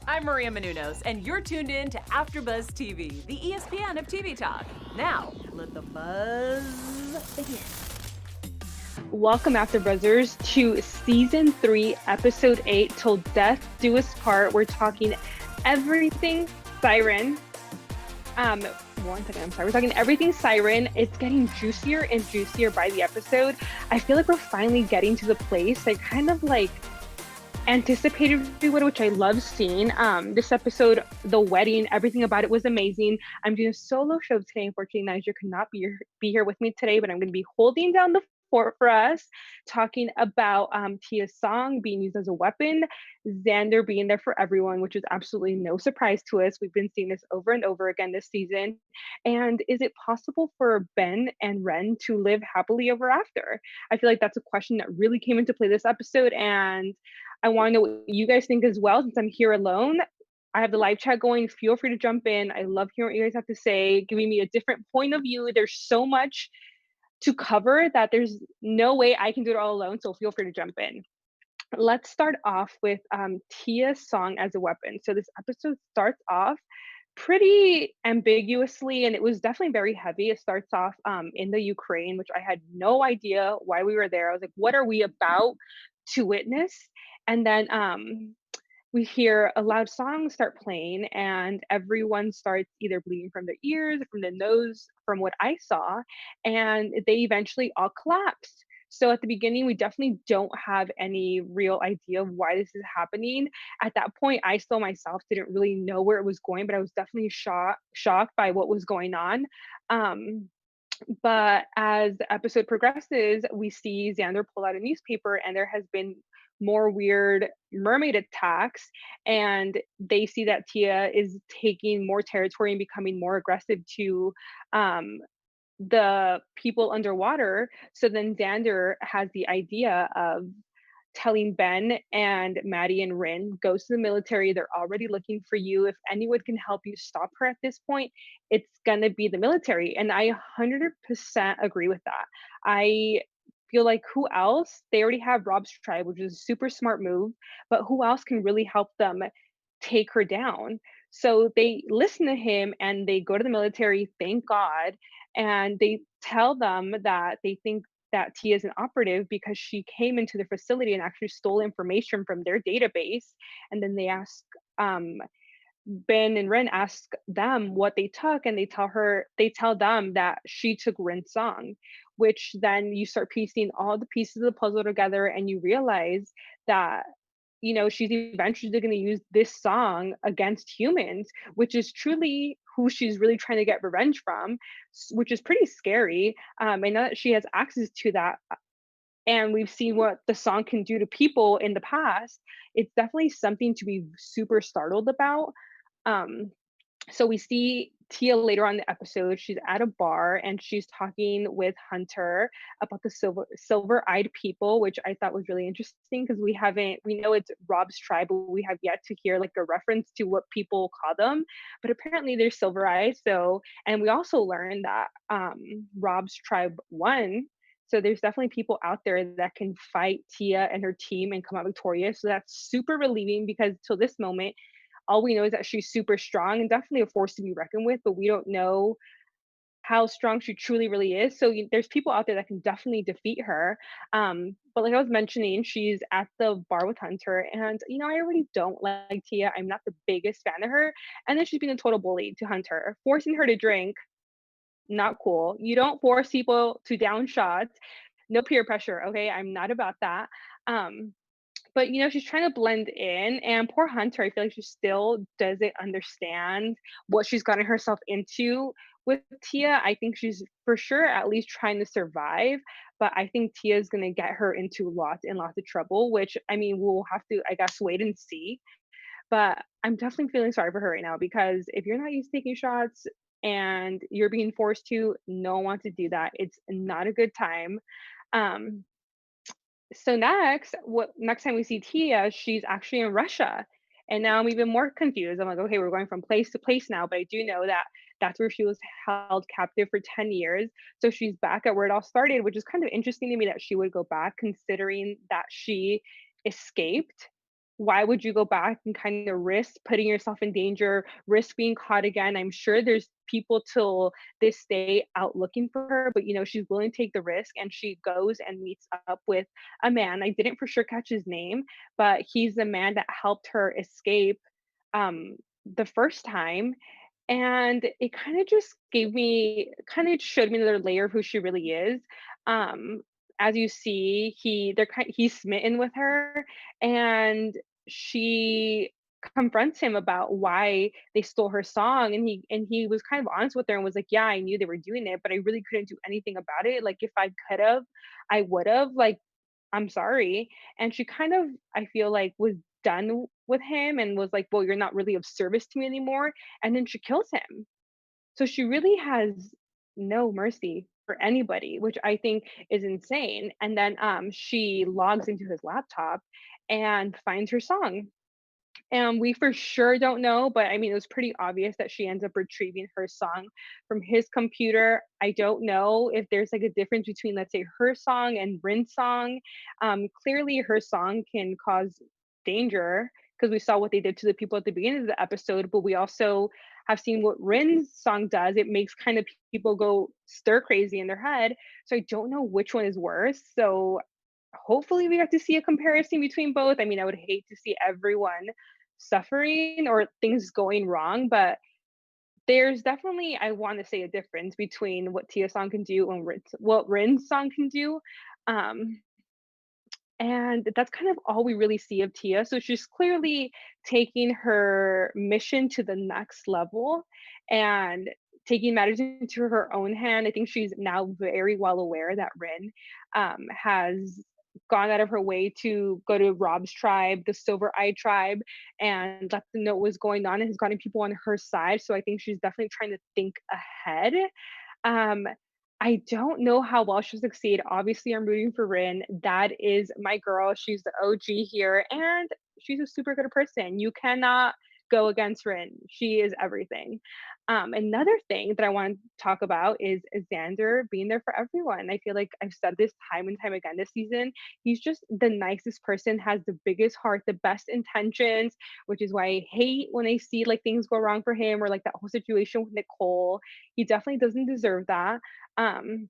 I'm Maria Menounos, and you're tuned in to AfterBuzz TV, the ESPN of TV talk. Now, let the buzz begin. Welcome, AfterBuzzers, to Season 3, Episode 8, Till Death Do Us Part. We're talking everything Siren. One second, I'm sorry. We're talking everything Siren. It's getting juicier and juicier by the episode. I feel like we're finally getting to the place I kind of like anticipated, which I love seeing. This episode, the wedding, everything about it was amazing. I'm doing a solo show today. Unfortunately, Niger could not be here with me today, but I'm going to be holding down the fort for us, talking about Tia's song being used as a weapon, Xander being there for everyone, which is absolutely no surprise to us. We've been seeing this over and over again this season. And is it possible for Ben and Ryn to live happily ever after? I feel like that's a question that really came into play this episode, and I want to know what you guys think as well, since I'm here alone. I have the live chat going. Feel free to jump in. I love hearing what you guys have to say, giving me a different point of view. There's so much to cover that there's no way I can do it all alone, so feel free to jump in. Let's start off with Tia's song as a weapon. So this episode starts off pretty ambiguously, and it was definitely very heavy. It starts off in the Ukraine, which I had no idea why we were there. I was like, what are we about to witness? And then we hear a loud song start playing, and everyone starts either bleeding from their ears, from the nose, from what I saw, and they eventually all collapse. So at the beginning, we definitely don't have any real idea of why this is happening. At that point, I still myself didn't really know where it was going, but I was definitely shocked by what was going on. But as the episode progresses, we see Xander pull out a newspaper, and there has been more weird mermaid attacks, and they see that Tia is taking more territory and becoming more aggressive to um, the people underwater. So then Xander has the idea of telling Ben and Maddie and Ryn, go to the military. They're already looking for you. If anyone can help you stop her at this point, it's gonna be the military. And I 100% agree with that. I feel like who else? They already have Rob's tribe, which is a super smart move, but who else can really help them take her down? So they listen to him and they go to the military, thank God, and they tell them that they think that Tia is an operative because she came into the facility and actually stole information from their database. And then they ask Ben and Ryn ask them what they took, and they tell them that she took Ryn's song, which then you start piecing all the pieces of the puzzle together, and you realize that she's eventually going to use this song against humans, which is truly who she's really trying to get revenge from, which is pretty scary. And now that she has access to that, and we've seen what the song can do to people in the past, it's definitely something to be super startled about. Um, so we see Tia later on in the episode. She's at a bar and she's talking with Hunter about the silver-eyed people, which I thought was really interesting because we know it's Rob's tribe, but we have yet to hear like a reference to what people call them. But apparently they're silver-eyed. So, and we also learned that Rob's tribe won. So there's definitely people out there that can fight Tia and her team and come out victorious. So that's super relieving because till this moment, all we know is that she's super strong and definitely a force to be reckoned with, but we don't know how strong she truly really is. So there's people out there that can definitely defeat her. But like I was mentioning, she's at the bar with Hunter, and I already don't like Tia. I'm not the biggest fan of her, and then she's being a total bully to Hunter, forcing her to drink. Not cool. You don't force people to down shots. No peer pressure. Okay, I'm not about that. Um, but she's trying to blend in, and poor Hunter, I feel like she still doesn't understand what she's gotten herself into with Tia. I think she's for sure at least trying to survive, but I think Tia is going to get her into lots and lots of trouble, which I mean, we'll have to, I guess, wait and see. But I'm definitely feeling sorry for her right now because if you're not used to taking shots and you're being forced to, no one wants to do that. It's not a good time. Um, so next time we see Tia, she's actually in Russia. And now I'm even more confused. I'm like, okay, we're going from place to place now, but I do know that that's where she was held captive for 10 years. So she's back at where it all started, which is kind of interesting to me that she would go back considering that she escaped why would you go back and kind of risk putting yourself in danger, risk being caught again? I'm sure there's people till this day out looking for her, but she's willing to take the risk and she goes and meets up with a man. I didn't for sure catch his name, but he's the man that helped her escape the first time. And it kind of just showed me another layer of who she really is. Um, as you see, he's smitten with her, and she confronts him about why they stole her song, and he was kind of honest with her and was like, yeah, I knew they were doing it, but I really couldn't do anything about it. Like if I could have, I would have. Like, I'm sorry. And she kind of, I feel like, was done with him and was like, well, you're not really of service to me anymore. And then she kills him. So she really has no mercy for anybody, which I think is insane. And then she logs into his laptop and finds her song. And we for sure don't know, but I mean, it was pretty obvious that she ends up retrieving her song from his computer. I don't know if there's like a difference between, let's say, her song and Ryn's song. Clearly, her song can cause danger because we saw what they did to the people at the beginning of the episode, but we also have seen what Ryn's song does. It makes kind of people go stir crazy in their head. So I don't know which one is worse. So hopefully we get to see a comparison between both. I mean, I would hate to see everyone suffering or things going wrong, but there's definitely, I want to say, a difference between what Tia's song can do and what Ryn's song can do. Um, and that's kind of all we really see of Tia. So she's clearly taking her mission to the next level and taking matters into her own hand. I think she's now very well aware that Ryn has gone out of her way to go to Rob's tribe, the Silver Eye tribe, and let them know what was going on and has gotten people on her side. So I think she's definitely trying to think ahead. um, I don't know how well she'll succeed. Obviously, I'm rooting for Ryn. That is my girl. She's the OG here, and she's a super good person. You cannot go against Ryn. She is everything. Another thing that I want to talk about is Xander being there for everyone. I feel like I've said this time and time again this season. He's just the nicest person, has the biggest heart, the best intentions, which is why I hate when I see like things go wrong for him or like that whole situation with Nicole. He definitely doesn't deserve that. Um,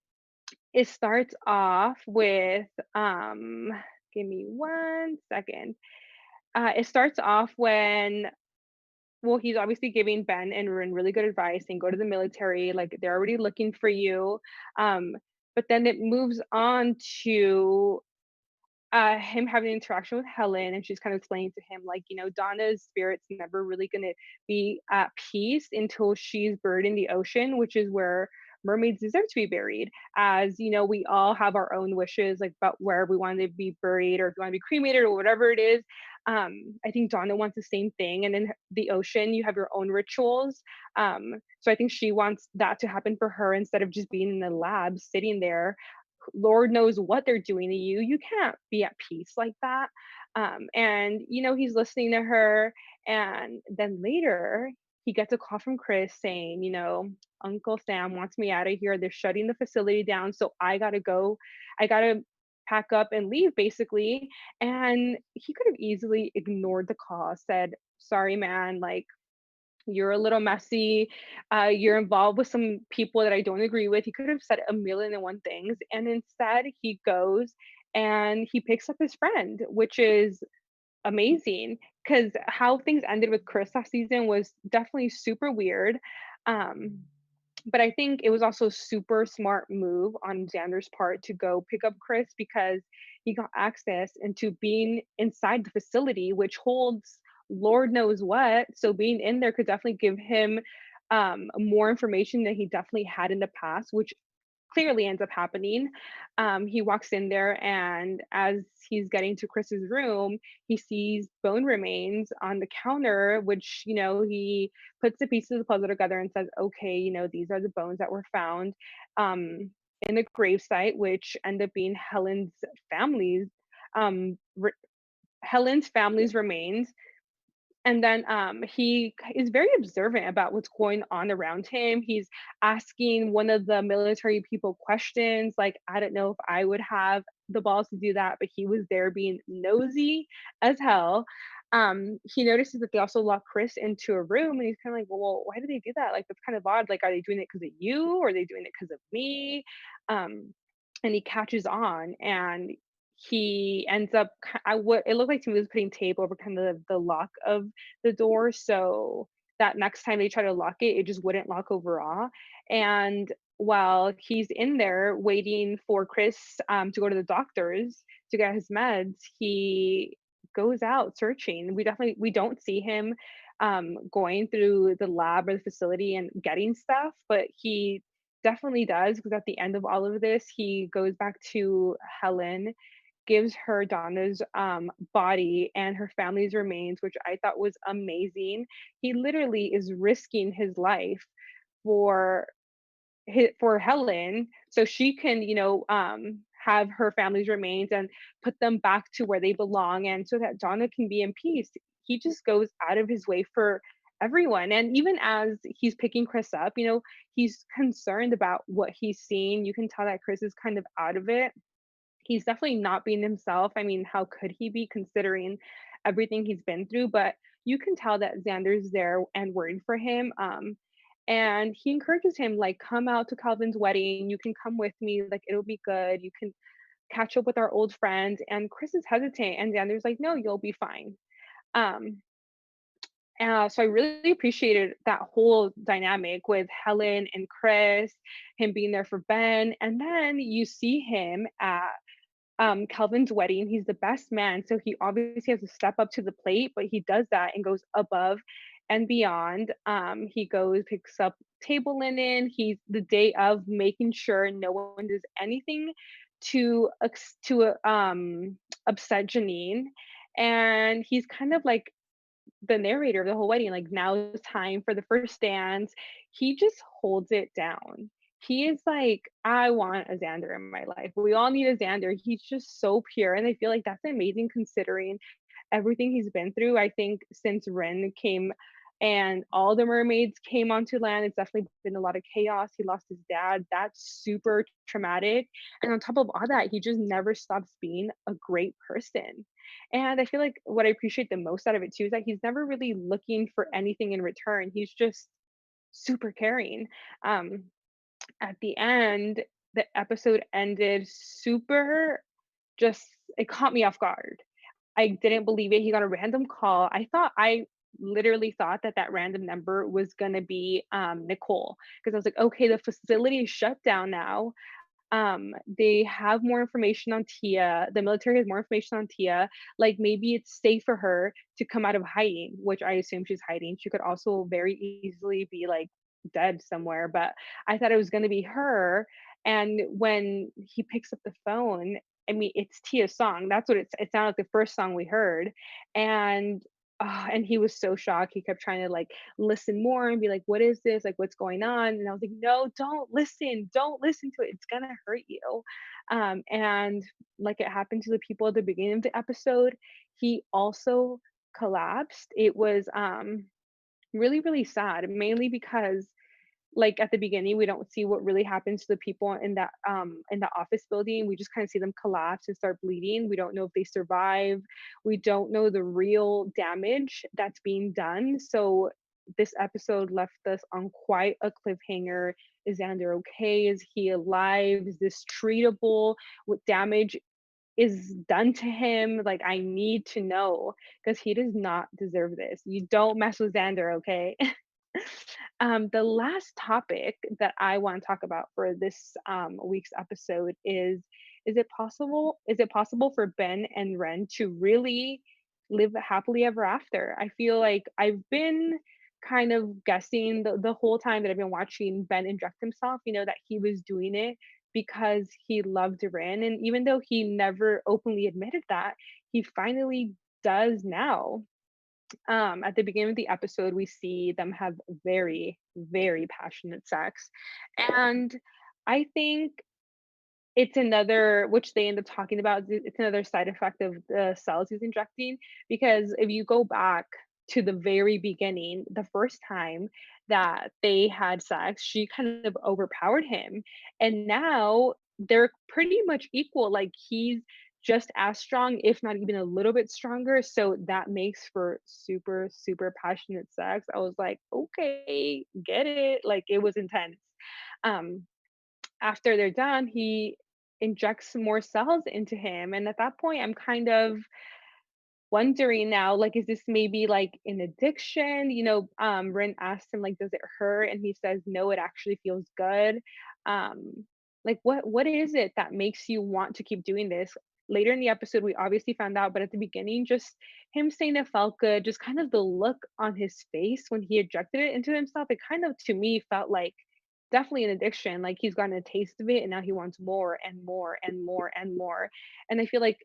it starts off with, give me one second. It starts off when, well, he's obviously giving Ben and Ryn really good advice and go to the military, like they're already looking for you. Um, but then it moves on to him having an interaction with Helen, and she's kind of explaining to him, like, Donna's spirit's never really going to be at peace until she's buried in the ocean, which is where mermaids deserve to be buried. As we all have our own wishes, like about where we want to be buried, or if you want to be cremated, or whatever it is. I think Donna wants the same thing, and in the ocean, you have your own rituals. So I think she wants that to happen for her instead of just being in the lab, sitting there. Lord knows what they're doing to you. You can't be at peace like that. And he's listening to her, and then later he gets a call from Chris saying, Uncle Sam wants me out of here. They're shutting the facility down, so I gotta go. I gotta pack up and leave, basically. And he could have easily ignored the call, said, "Sorry, man. Like, you're a little messy. You're involved with some people that I don't agree with." He could have said a million and one things. And instead, he goes and he picks up his friend, which is amazing because how things ended with Chris last season was definitely super weird. Um, but I think it was also a super smart move on Xander's part to go pick up Chris because he got access into being inside the facility, which holds Lord knows what. So being in there could definitely give him more information than he definitely had in the past, which clearly ends up happening. He walks in there, and as he's getting to Chris's room, he sees bone remains on the counter, which, he puts the pieces of the puzzle together and says, okay, these are the bones that were found in the gravesite, which end up being um, re- Helen's family's remains. And then he is very observant about what's going on around him. He's asking one of the military people questions, like, I don't know if I would have the balls to do that, but he was there being nosy as hell. he notices that they also lock Chris into a room, and he's kind of like, well, why do they do that? Like, that's kind of odd. Like, are they doing it because of you, or are they doing it because of me? Um, and he catches on, and he ends up, what it looked like to me was putting tape over kind of the lock of the door, so that next time they try to lock it, it just wouldn't lock overall. And while he's in there waiting for Chris to go to the doctors to get his meds, he goes out searching. We don't see him going through the lab or the facility and getting stuff, but he definitely does, because at the end of all of this, he goes back to Helen, gives her Donna's body and her family's remains, which I thought was amazing. He literally is risking his life for for Helen, so she can, have her family's remains and put them back to where they belong, and so that Donna can be in peace. He just goes out of his way for everyone. And even as he's picking Chris up, he's concerned about what he's seeing. You can tell that Chris is kind of out of it. He's definitely not being himself. I mean, how could he be, considering everything he's been through? But you can tell that Xander's there and worried for him. And he encourages him, like, come out to Calvin's wedding. You can come with me. Like, it'll be good. You can catch up with our old friends. And Chris is hesitant, and Xander's like, no, you'll be fine. Um, so I really appreciated that whole dynamic with Helen and Chris, him being there for Ben. And then you see him at Calvin's wedding. He's the best man, so he obviously has to step up to the plate, but he does that and goes above and beyond. He goes, picks up table linen. He's the day of making sure no one does anything to upset Janine, and he's kind of like the narrator of the whole wedding. Like, now is time for the first dance. He just holds it down. He is like, I want a Xander in my life. We all need a Xander. He's just so pure. And I feel like that's amazing, considering everything he's been through. I think since Ryn came and all the mermaids came onto land, it's definitely been a lot of chaos. He lost his dad. That's super traumatic. And on top of all that, he just never stops being a great person. And I feel like what I appreciate the most out of it too is that he's never really looking for anything in return. He's just super caring. Um, at the end, the episode ended super, just, it caught me off guard. I didn't believe it. He got a random call. I literally thought that that random number was gonna be Nicole, because I was like, okay, the facility is shut down now. They have more information on Tia. The military has more information on Tia. Like, maybe it's safe for her to come out of hiding, which I assume she's hiding. She could also very easily be like dead somewhere, but I thought it was going to be her. And when he picks up the phone, I mean, it's Tia's song. That's what it sounded like, the first song we heard. And and he was so shocked. He kept trying to like listen more and be like, what is this? Like, what's going on? And I was like, no, don't listen. Don't listen to it. It's going to hurt you. And like it happened to the people at the beginning of the episode, he also collapsed. It was really, really sad, mainly because, like, at the beginning, we don't see what really happens to the people in the office building. We just kind of see them collapse and start bleeding. We don't know if they survive. We don't know the real damage that's being done. So this episode left us on quite a cliffhanger. Is Xander okay? Is he alive? Is this treatable? What damage is done to him? Like, I need to know, because he does not deserve this. You don't mess with Xander, okay? The last topic that I want to talk about for this week's episode is it possible for Ben and Ryn to really live happily ever after? I feel like I've been kind of guessing the whole time that I've been watching Ben inject himself, that he was doing it because he loved Ryn. And even though he never openly admitted that, he finally does now. At the beginning of the episode, we see them have very, very passionate sex. And I think it's another, which they end up talking about, it's another side effect of the cells he's injecting. Because if you go back to the very beginning, the first time that they had sex, she kind of overpowered him. And now they're pretty much equal. Like, just as strong, if not even a little bit stronger. So that makes for super, super passionate sex. I was like, okay, get it. Like it was intense. Um, After they're done, he injects some more cells into him. And at that point, I'm kind of wondering now, like, is this maybe like an addiction? Ren asked him, like, does it hurt? And he says, no, it actually feels good. Like what is it that makes you want to keep doing this? Later in the episode, we obviously found out, but at the beginning, just him saying it felt good, just kind of the look on his face when he ejected it into himself, it kind of to me felt like definitely an addiction. Like he's gotten a taste of it and now he wants more and more and more and more. And I feel like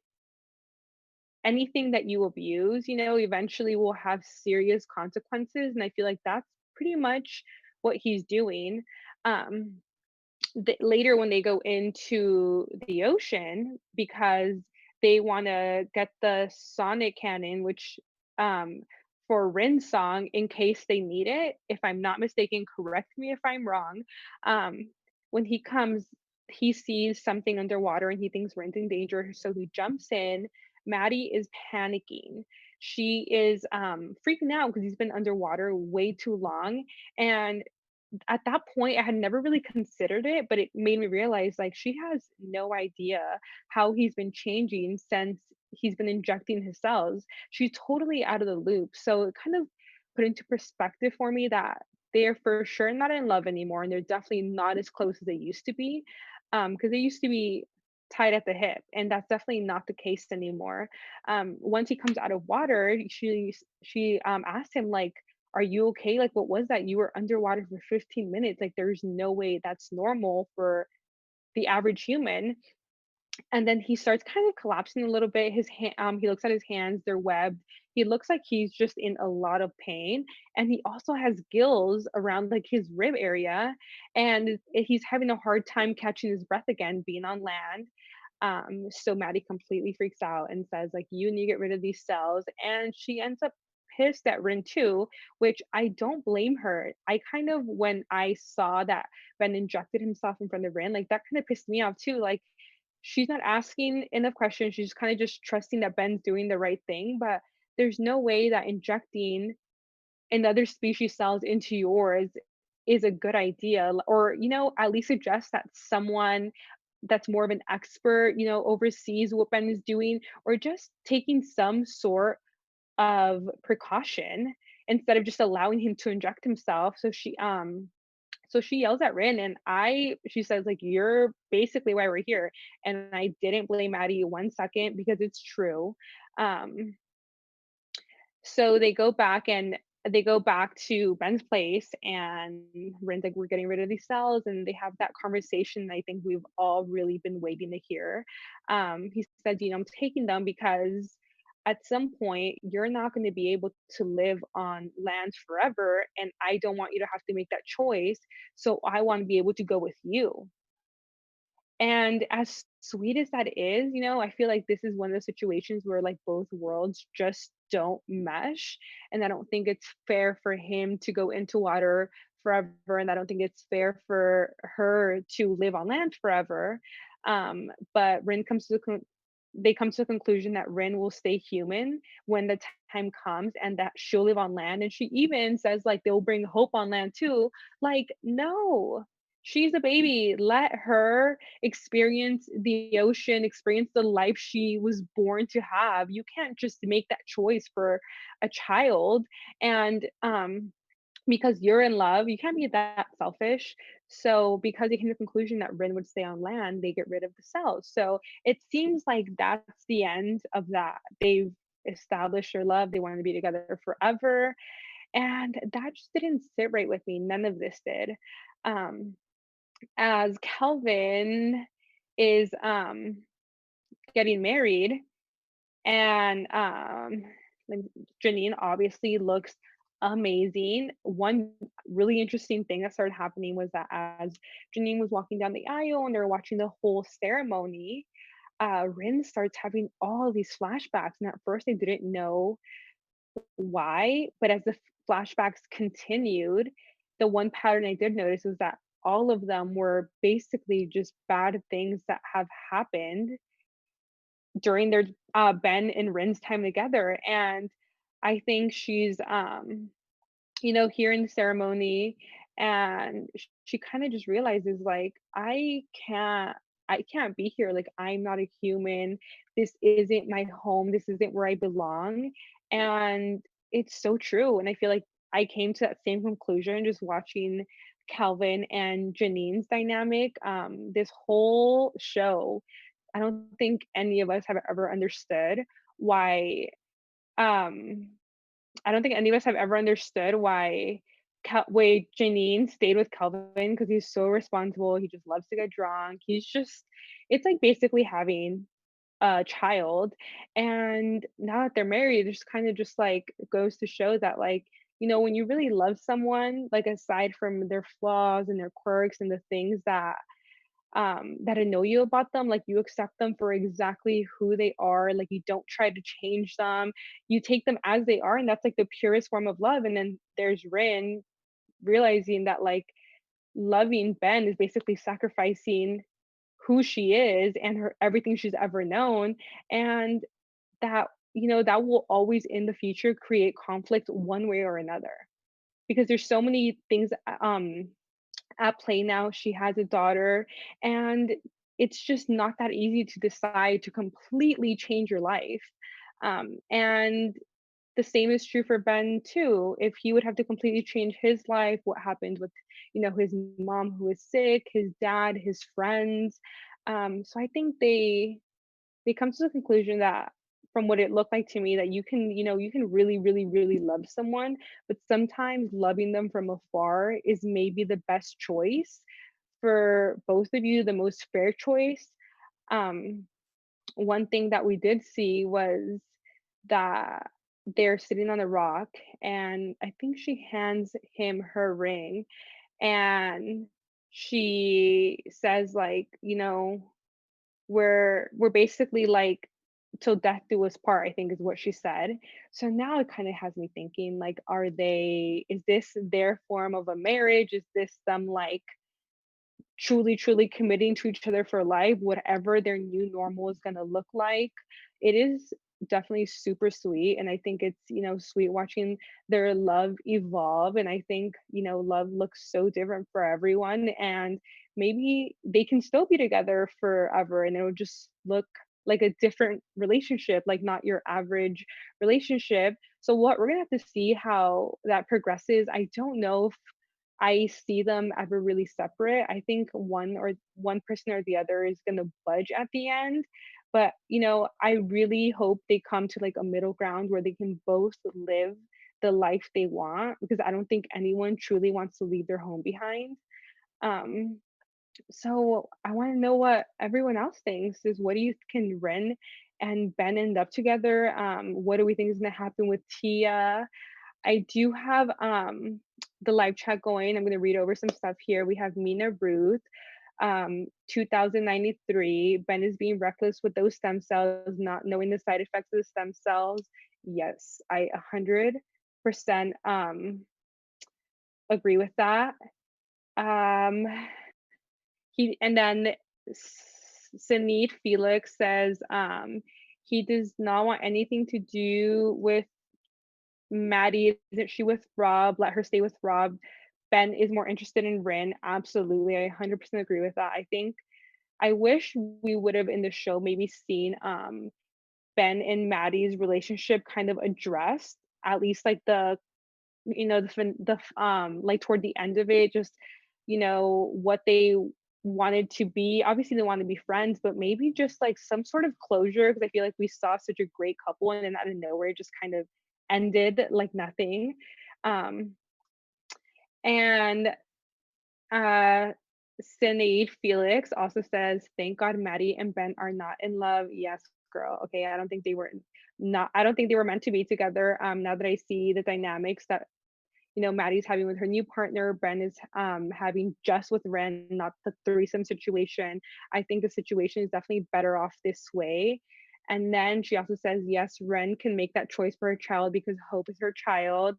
anything that you abuse, eventually will have serious consequences. And I feel like that's pretty much what he's doing. Um, Later, when they go into the ocean, because they want to get the sonic cannon, which for Rin's song, in case they need it. If I'm not mistaken, correct me if I'm wrong. Um, when he comes, he sees something underwater and he thinks Rin's in danger, so he jumps in. Maddie is panicking. She is freaking out because he's been underwater way too long. And at that point, I had never really considered it, but it made me realize, like, she has no idea how he's been changing since he's been injecting his cells. She's totally out of the loop. So it kind of put into perspective for me that they're for sure not in love anymore, and they're definitely not as close as they used to be. Because they used to be tied at the hip, and that's definitely not the case anymore. Once he comes out of water, she asked him, like, are you okay? Like, what was that? You were underwater for 15 minutes. Like, there's no way that's normal for the average human. And then he starts kind of collapsing a little bit. He looks at his hands, they're webbed. He looks like he's just in a lot of pain. And he also has gills around like his rib area. And he's having a hard time catching his breath again, being on land. So Maddie completely freaks out and says, like, you need to get rid of these cells. And she ends up pissed at Rin too, which I don't blame her. I kind of, when I saw that Ben injected himself in front of Rin, like that kind of pissed me off too. Like, she's not asking enough questions. She's kind of just trusting that Ben's doing the right thing. But there's no way that injecting another species cells into yours is a good idea. Or, at least suggest that someone that's more of an expert, oversees what Ben is doing, or just taking some sort of precaution instead of just allowing him to inject himself. So she yells at Rin, and she says, like, you're basically why we're here. And I didn't blame Maddie 1 second because it's true. Um, so they go back to Ben's place, and Rin's like, we're getting rid of these cells, and they have that conversation I think we've all really been waiting to hear. He said, I'm taking them because at some point you're not going to be able to live on land forever, and I don't want you to have to make that choice. So I want to be able to go with you. And as sweet as that is, I feel like this is one of the situations where like both worlds just don't mesh. And I don't think it's fair for him to go into water forever. And I don't think it's fair for her to live on land forever. But they come to the conclusion that Rin will stay human when the time comes, and that she'll live on land. And she even says like they'll bring hope on land too. Like, no, she's a baby. Let her experience the ocean, experience the life she was born to have. You can't just make that choice for a child. And because you're in love, you can't be that selfish. So because they came to the conclusion that Rin would stay on land, they get rid of the cells. So it seems like that's the end of that. They've established their love. They want to be together forever. And that just didn't sit right with me. None of this did. Um, as Calvin is getting married, and like, Janine obviously looks amazing. One really interesting thing that started happening was that as Janine was walking down the aisle and they were watching the whole ceremony, Rin starts having all these flashbacks. And at first, I didn't know why, but as the flashbacks continued, the one pattern I did notice was that all of them were basically just bad things that have happened during their Ben and Ryn's time together. And I think she's here in the ceremony, and she kind of just realizes like I can't be here, like I'm not a human, this isn't my home, this isn't where I belong. And it's so true, and I feel like I came to that same conclusion just watching Calvin and Janine's dynamic this whole show. I don't think any of us have ever understood why um I don't think any of us have ever understood why Janine stayed with Kelvin, because he's so responsible, he just loves to get drunk, it's like basically having a child. And now that they're married, it just kinda just, like, goes to show that, like, when you really love someone, like, aside from their flaws and their quirks and the things that annoy you about them, like you accept them for exactly who they are, like you don't try to change them, you take them as they are, and that's like the purest form of love. And then there's Rin realizing that like loving Ben is basically sacrificing who she is and her everything she's ever known. And that will always in the future create conflict one way or another, because there's so many things at play now. She has a daughter, and it's just not that easy to decide to completely change your life. And the same is true for Ben too. If he would have to completely change his life, what happened with, his mom who is sick, his dad, his friends. So I think they come to the conclusion that, from what it looked like to me, that you can really, really, really love someone, but sometimes loving them from afar is maybe the best choice for both of you, the most fair choice. um One thing that we did see was that they're sitting on a rock, and I think she hands him her ring, and she says like, we're basically like till death do us part, I think is what she said. So now it kind of has me thinking like, is this their form of a marriage? Is this them like truly, truly committing to each other for life, whatever their new normal is gonna look like? It is definitely super sweet, and I think it's, sweet watching their love evolve. And I think, love looks so different for everyone, and maybe they can still be together forever and it'll just look like a different relationship, like not your average relationship. So what we're gonna have to see how that progresses. I don't know if I see them ever really separate. I think one person or the other is gonna budge at the end. But, I really hope they come to like a middle ground where they can both live the life they want, because I don't think anyone truly wants to leave their home behind. Um, so I want to know what everyone else thinks. Is what do you can Ren and Ben end up together? What do we think is gonna happen with Tia? I do have the live chat going. I'm going to read over some stuff here. We have Mina Ruth, 2093. Ben is being reckless with those stem cells, not knowing the side effects of the stem cells. Yes, I 100% agree with that. Um, and then Sinead Felix says he does not want anything to do with Maddie. Isn't she with Rob? Let her stay with Rob. Ben is more interested in Rin. Absolutely. I 100% agree with that. I think I wish we would have in the show maybe seen Ben and Maddie's relationship kind of addressed, at least like like toward the end of it, just what they wanted to be. Obviously they want to be friends, but maybe just like some sort of closure, because I feel like we saw such a great couple and then out of nowhere it just kind of ended like nothing. um and uh Sinead Felix also says, thank God Maddie and Ben are not in love. Yes, girl. Okay, I don't think they were meant to be together. Now that I see the dynamics that Maddie's having with her new partner, Ben is having just with Ren, not the threesome situation. I think the situation is definitely better off this way. And then she also says, yes, Ren can make that choice for her child because Hope is her child.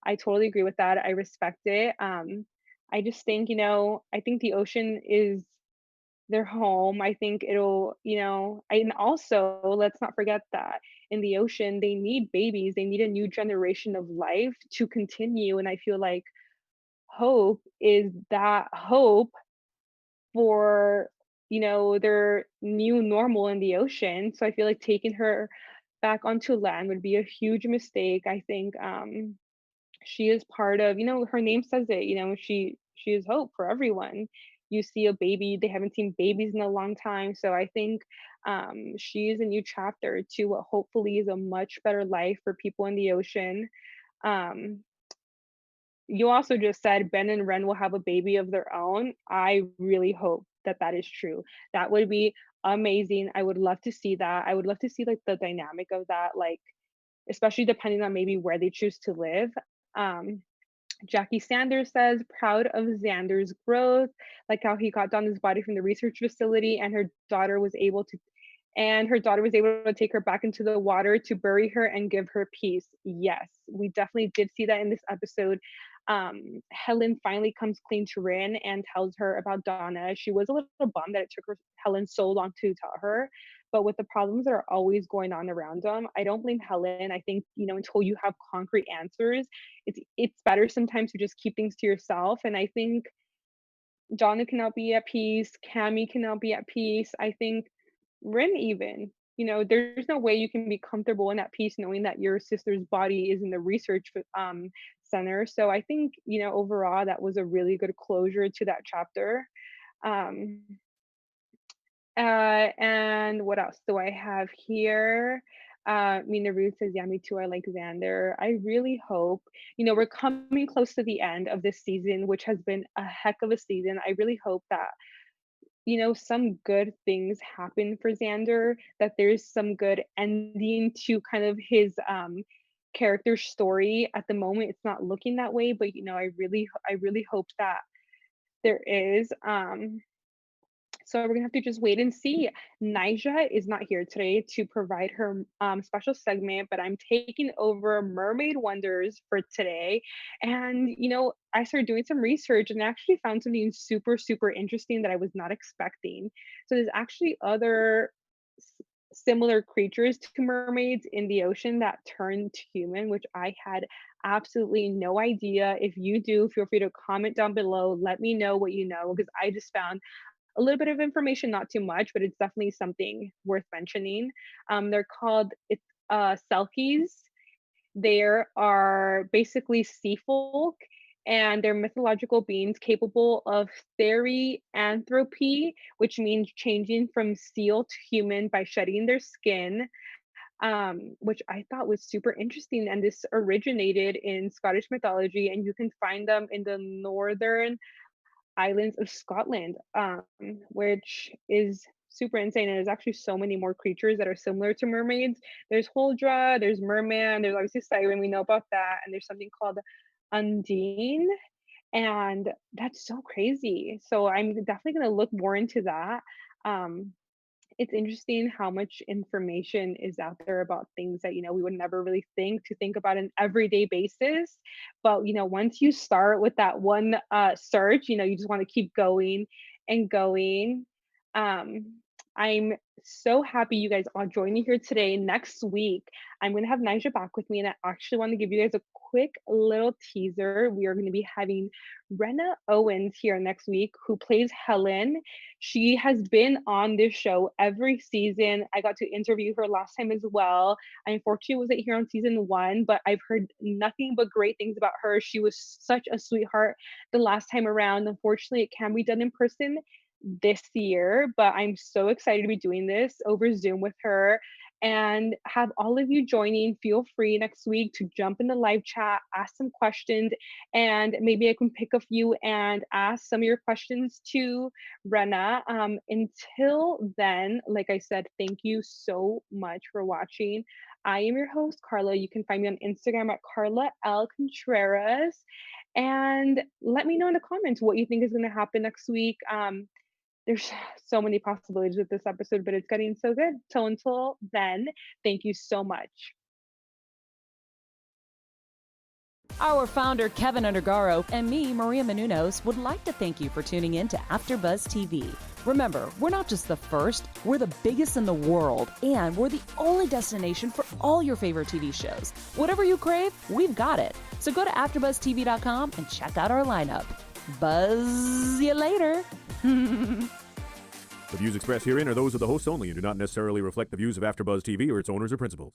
I totally agree with that. I respect it. I just think, I think the ocean is their home. I think it'll, and also let's not forget that in the ocean, they need babies. They need a new generation of life to continue. And I feel like hope is that hope for, their new normal in the ocean. So I feel like taking her back onto land would be a huge mistake. I think she is part of, her name says it, she is hope for everyone. You see a baby, they haven't seen babies in a long time. So I think she is a new chapter to what hopefully is a much better life for people in the ocean. Um, you also just said Ben and Ryn will have a baby of their own. I really hope that that is true. That would be amazing. I would love to see that. I would love to see like the dynamic of that, like especially depending on maybe where they choose to live. Um, Jackie Sanders says, proud of Xander's growth, like how he got down his body from the research facility and her daughter was able to take her back into the water to bury her and give her peace. Yes, we definitely did see that in this episode. Helen finally comes clean to Ryn and tells her about Donna. She was a little bummed that it took Helen so long to tell her, but with the problems that are always going on around them, I don't blame Helen. I think, until you have concrete answers, it's better sometimes to just keep things to yourself. And I think Donna cannot be at peace. Cammy cannot be at peace. I think Rin even. There's no way you can be comfortable and at peace knowing that your sister's body is in the research center. So I think, overall, that was a really good closure to that chapter. Um, and what else do I have here? Mina Ruth says, yeah, me too. I like Xander. I really hope, we're coming close to the end of this season, which has been a heck of a season. I really hope that some good things happen for Xander, that there's some good ending to kind of his character story. At the moment, it's not looking that way, but I really hope that there is. So we're gonna have to just wait and see. Nija is not here today to provide her special segment, but I'm taking over Mermaid Wonders for today. And I started doing some research and actually found something super, super interesting that I was not expecting. So there's actually other s- similar creatures to mermaids in the ocean that turn to human, which I had absolutely no idea. If you do, feel free to comment down below. Let me know what you know, because I just found a little bit of information, not too much, but it's definitely something worth mentioning. They're called Selkies. They are basically sea folk, and they're mythological beings capable of therianthropy, which means changing from seal to human by shedding their skin. Which I thought was super interesting. And this originated in Scottish mythology, and you can find them in the northern islands of Scotland, which is super insane. And there's actually so many more creatures that are similar to mermaids. There's Huldra, there's Merman, there's obviously Siren, we know about that, and there's something called Undine, and that's so crazy. So I'm definitely going to look more into that. Um, it's interesting how much information is out there about things that we would never really think about an everyday basis. But once you start with that one search, you just want to keep going and going. um I'm so happy you guys all joined me here today. Next week I'm going to have Nija back with me, and I actually want to give you guys a quick little teaser. We are going to be having Rena Owens here next week, who plays Helen. She has been on this show every season. I got to interview her last time as well. I unfortunately wasn't here on season one, but I've heard nothing but great things about her. She was such a sweetheart the last time around. Unfortunately, it can be done in person this year, but I'm so excited to be doing this over Zoom with her and have all of you joining. Feel free next week to jump in the live chat, ask some questions, and maybe I can pick a few and ask some of your questions to Rena. Until then, like I said, thank you so much for watching. I am your host, Karla. You can find me on Instagram at Karla L. Contreras. And let me know in the comments what you think is going to happen next week. There's so many possibilities with this episode, but it's getting so good. So until then, thank you so much. Our founder, Keven Undergaro, and me, Maria Menounos, would like to thank you for tuning in to AfterBuzz TV. Remember, we're not just the first, we're the biggest in the world, and we're the only destination for all your favorite TV shows. Whatever you crave, we've got it. So go to AfterBuzzTV.com and check out our lineup. Buzz you later. The views expressed herein are those of the hosts only and do not necessarily reflect the views of AfterBuzz TV or its owners or principals.